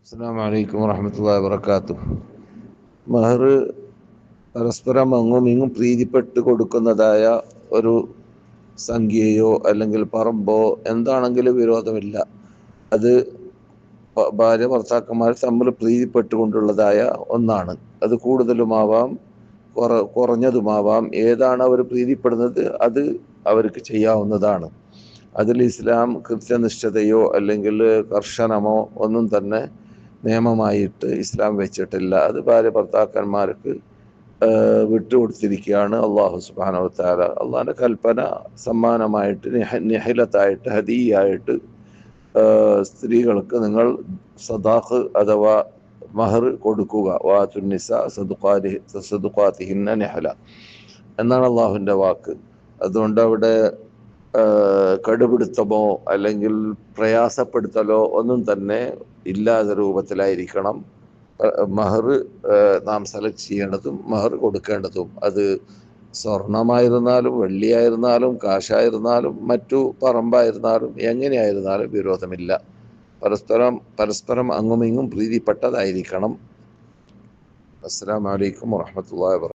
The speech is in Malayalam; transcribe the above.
അസ്സലാമു അലൈക്കും വറഹ്മത്തുള്ളാഹി വബറകാതുഹു. മഹർ പരസ്പരം അങ്ങും ഇങ്ങും പ്രീതിപ്പെട്ട് കൊടുക്കുന്നതായ ഒരു സംഖ്യയോ അല്ലെങ്കിൽ പറമ്പോ എന്താണെങ്കിലും വിരോധമില്ല. അത് ഭാര്യ ഭർത്താക്കന്മാർ തമ്മിൽ പ്രീതിപ്പെട്ടുകൊണ്ടുള്ളതായ ഒന്നാണ്. അത് കൂടുതലുമാവാം, കുറഞ്ഞതുമാവാം. ഏതാണ് അവർ പ്രീതിപ്പെടുന്നത് അത് അവർക്ക് ചെയ്യാവുന്നതാണ്. അതിൽ ഇസ്ലാം കൃത്യനിഷ്ഠതയോ അല്ലെങ്കിൽ കർശനമോ ഒന്നും തന്നെ നിയമമായിട്ട് ഇസ്ലാം വെച്ചിട്ടില്ല. അത് ഭാര്യ ഭർത്താക്കന്മാർക്ക് വിട്ടുകൊടുത്തിരിക്കുകയാണ്. അള്ളാഹു സുബ്ഹാനഹു വ തആല അള്ളാഹിൻ്റെ കൽപ്പന സമ്മാനമായിട്ട് നിഹിലത്തായിട്ട് ഹദിയായിട്ട് സ്ത്രീകൾക്ക് നിങ്ങൾ സദാഖ് അഥവാ മഹർ കൊടുക്കുക. വാതു നിസാ സദുഖാതിഹിന്ന നിഹല എന്നാണ് അള്ളാഹുവിൻ്റെ വാക്ക്. അതുകൊണ്ട് അവിടെ കടുപിടുത്തമോ അല്ലെങ്കിൽ പ്രയാസപ്പെടുത്തലോ ഒന്നും തന്നെ ഇല്ലാത്ത രൂപത്തിലായിരിക്കണം മഹർ നാം സെലക്ട് ചെയ്യേണ്ടതും മഹർ കൊടുക്കേണ്ടതും. അത് സ്വർണമായിരുന്നാലും വെള്ളിയായിരുന്നാലും കാശായിരുന്നാലും മറ്റു പറമ്പായിരുന്നാലും എങ്ങനെയായിരുന്നാലും വിരോധമില്ല. പരസ്പരം അങ്ങും ഇങ്ങും പ്രീതിപ്പെട്ടതായിരിക്കണം. അസ്സലാമു അലൈക്കും വറഹ്മത്തുള്ളാഹി വബറകാതുഹു.